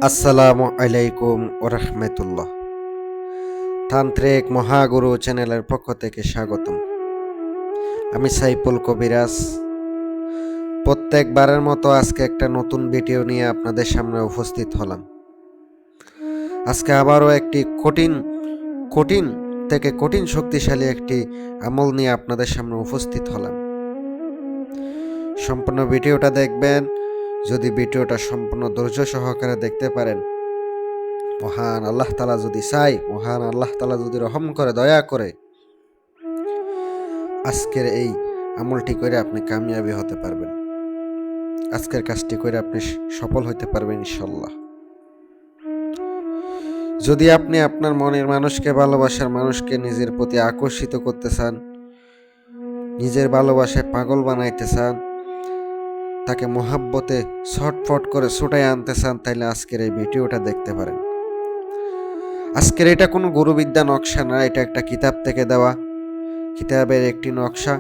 আসসালামু আলাইকুম ওরহমতুল্লাহ। তান্ত্রিক মহাগুরু চ্যানেলের পক্ষ থেকে স্বাগতম। আমি সাইফুল কবিরাজ। প্রত্যেকবারের মতো আজকে একটা নতুন ভিডিও নিয়ে আপনাদের সামনে উপস্থিত হলাম। আজকে আবারও একটি কঠিন থেকে কঠিন শক্তিশালী একটি আমল নিয়ে আপনাদের সামনে উপস্থিত হলাম। সম্পূর্ণ ভিডিওটা দেখবেন। যদি ভিডিওটা সম্পূর্ণ ধৈর্য সহকারে দেখতে পারেন, মহান আল্লাহ তাআলা যদি চাই, মহান আল্লাহ তাআলা যদি রহম করে, দয়া করে, আজকের এই আমলটি করে আপনি কামিয়াবি হতে পারবেন। আজকের কাজটি করে আপনি সফল হতে পারবেন ইনশাল্লাহ। যদি আপনি আপনার মনের মানুষকে, ভালোবাসার মানুষকে নিজের প্রতি আকর্ষিত করতে চান, নিজের ভালোবাসায় পাগল বানাইতে চান, তাকে মোহাব্বতে ছটফট করে ছুটাই আনতে চান, তাইলে আজকের এই ভিডিওটা দেখতে পারেন। আজকের এটা কোনো গুরুবিদ্যা নকশা না, এটা একটা কিতাব থেকে দেওয়া, কিতাবের একটি নকশা।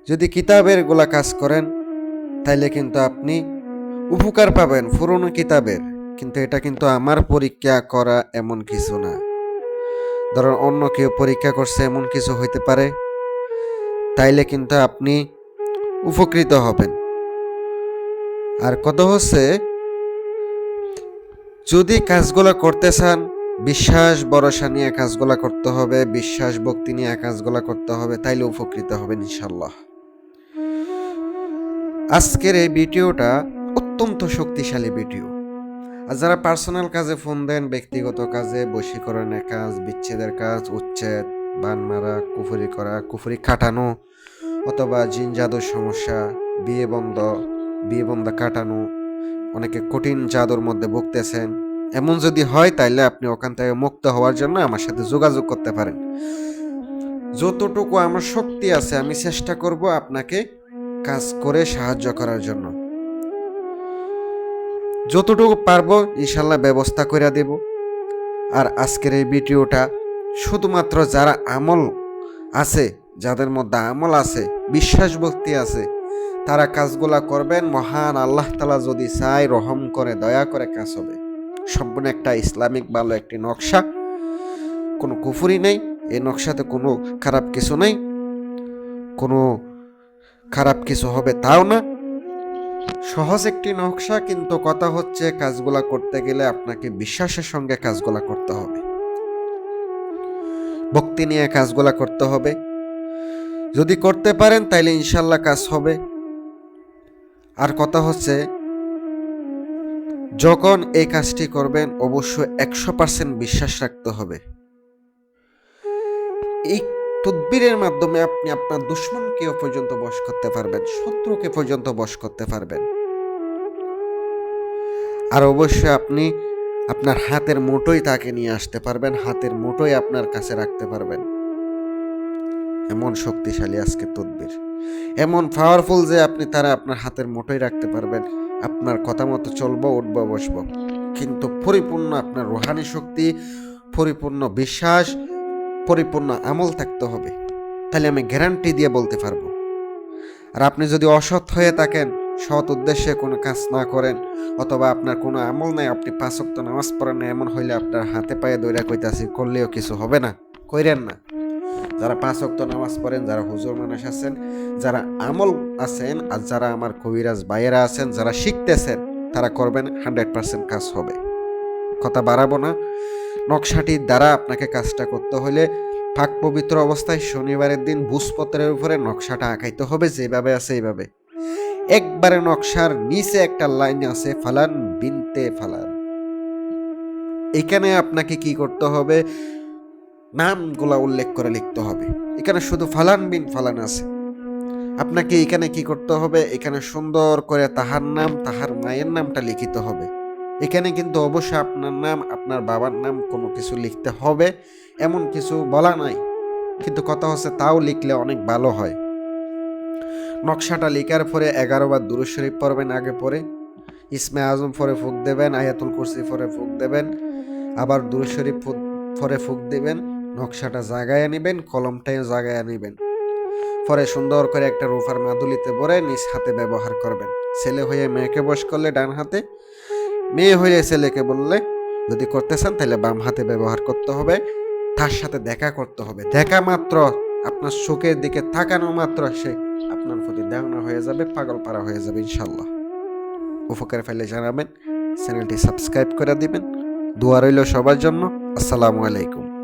যদি কিতাবের গুলা কাজ করেন তাইলে কিন্তু আপনি উপকার পাবেন পুরনো কিতাবের। কিন্তু এটা কিন্তু আমার পরীক্ষা করা এমন কিছু না। ধরুন অন্য কেউ পরীক্ষা করছে এমন কিছু হইতে পারে, তাইলে কিন্তু আপনি উপকৃত হবেন। আর কত হচ্ছে, যদি কাজগুলো করতে চান, বিশ্বাস ভরসা নিয়ে কাজগুলো করতে হবে, বিশ্বাস ভক্তি নিয়ে কাজগুলো করতে হবে, তাইলে উপকৃত হবেন ইনশাল্লাহ। আজকের এই ভিডিওটা অত্যন্ত শক্তিশালী ভিডিও। আর যারা পার্সোনাল কাজে ফোন দেন, ব্যক্তিগত কাজে, বশীকরণের কাজ, বিচ্ছেদের কাজ, উচ্ছেদ, বান মারা, কুফরি করা, কুফরি কাটানো, অথবা জিন জাদুর সমস্যা, বিয়ে বন্ধ কাটানো, অনেকে কঠিন জাদুর মধ্যে ভুগতেছেন, এমন যদি হয় তাইলে আপনি ওখান থেকে মুক্ত হওয়ার জন্য আমার সাথে যোগাযোগ করতে পারেন। যতটুকু আমার শক্তি আছে আমি চেষ্টা করব আপনাকে কাজ করে সাহায্য করার জন্য। যতটুকু পারবো ইনশাল্লাহ ব্যবস্থা করে দেব। আর আজকের এই ভিডিওটা শুধুমাত্র যারা আমল আছে, যাদের মধ্যে আমল আছে, বিশ্বাস ভক্তি আছে, তারা কাজগুলা করবেন। মহান আল্লাহ তাআলা যদি চায়, রহম করে, দয়া করে কাজ হবে। সম্পূর্ণ একটা ইসলামিক ভালো একটি নকশা, কোনো কুফরি নেই এই নকশাতে, কোনো খারাপ কিছু নেই, কোনো খারাপ কিছু হবে তাও না। সহজ একটি নকশা, কিন্তু কথা হচ্ছে কাজগুলা করতে গেলে আপনাকে বিশ্বাসের সঙ্গে কাজগুলা করতে হবে, ভক্তি নিয়ে কাজগুলা করতে হবে। যদি করতে পারেন তাইলে ইনশাল্লাহ কাজ হবে। আর কথা হচ্ছে, যখন এই কাজটি করবেন অবশ্যই 100% বিশ্বাস রাখতে হবে। এই তদবিরের মাধ্যমে আপনি আপনার দুশমনকে পর্যন্ত বশ করতে পারবেন, শত্রুকে পর্যন্ত বশ করতে পারবেন। আর অবশ্যই আপনি আপনার হাতের মুঠোয় তাকে নিয়ে আসতে পারবেন, হাতের মুঠোয় আপনার কাছে রাখতে পারবেন। এমন শক্তিশালী আজকে তদবির, এমন পাওয়ারফুল যে আপনি তারা আপনার হাতের মুঠোয় রাখতে পারবেন। আপনার কথা মতো চলবো, উঠবো, বসবো, কিন্তু পরিপূর্ণ আপনার রুহানি শক্তি, পরিপূর্ণ বিশ্বাস, পরিপূর্ণ আমল থাকতে হবে। তাহলে আমি গ্যারান্টি দিয়ে বলতে পারবো। আর আপনি যদি অসৎ হয়ে থাকেন, সৎ উদ্দেশ্যে কোনো কাজ না করেন, অথবা আপনার কোনো আমল নাই, আপনি 5 ওয়াক্ত নামাজ পড়েন না, এমন হইলে আপনার হাতে পায়ে দইরা কইতাছি, করলেও কিছু হবে না, কইরেন না। যারা 5 ওয়াক্ত নামাজ পড়েন, যারা হুজুর মানুষ আছেন, যারা আমল আছেন, আর যারা আমার কবিরাজ ভাইয়েরা আছেন, যারা শিখতেছেন, তারা করবেন, 100% কাজ হবে। কথা বাড়াবো না। নকশাটির দ্বারা আপনাকে কাজটা করতে হলে পাক পবিত্র অবস্থায় শনিবারের দিন ভূজপত্রের উপরে নকশাটা আঁকাইতে হবে, যেভাবে আছে এইভাবে। একবারে নকশার নিচে একটা লাইন আছে, ফালান বিনতে ফালান। এখানে আপনাকে কি করতে হবে, নামগুলা উল্লেখ করে লিখতে হবে। এখানে শুধু ফালান বিন ফালান আছে, আপনাকে এখানে কি করতে হবে, এখানে সুন্দর করে তাহার নাম, তাহার মায়ের নামটা লিখিত হবে। এখানে কিন্তু অবশ্যই আপনার নাম, আপনার বাবার নাম কোনো কিছু লিখতে হবে, এমন কিছু বলা নাই, কিন্তু কথা হচ্ছে তাও লিখলে অনেক ভালো হয়। নকশাটা লিখার পরে 11 বার দুরূদ শরীফ পড়বেন, আগে পরে ইসমে আজম পরে ফুঁক দেবেন, আয়াতুল কুরসি পরে ফুঁক দেবেন, আবার দুরূদ শরীফ পরে ফুঁক দেবেন, নকশাটা জাগায় নেবেন, কলমটাও জাগায় নেবেন। পরে সুন্দর করে একটা রূপার মাদুলিতে ভরে নিজ হাতে ব্যবহার করবেন। ছেলে হয়ে মেয়েকে বশ করলে ডান হাতে, মেয়ে হয়ে ছেলেকে বললে যদি করতে চান তাহলে বাম হাতে ব্যবহার করতে হবে, তার সাথে দেখা করতে হবে। দেখা মাত্র, আপনার চোখের দিকে তাকানো মাত্র সে আপনার প্রতি দেওয়ানা হয়ে যাবে, পাগল পারা হয়ে যাবে ইনশাল্লাহ। উপকার ফেলে জানাবেন, চ্যানেলটি সাবস্ক্রাইব করে দিবেন। দোয়া রইল সবার জন্য। আসসালামু আলাইকুম।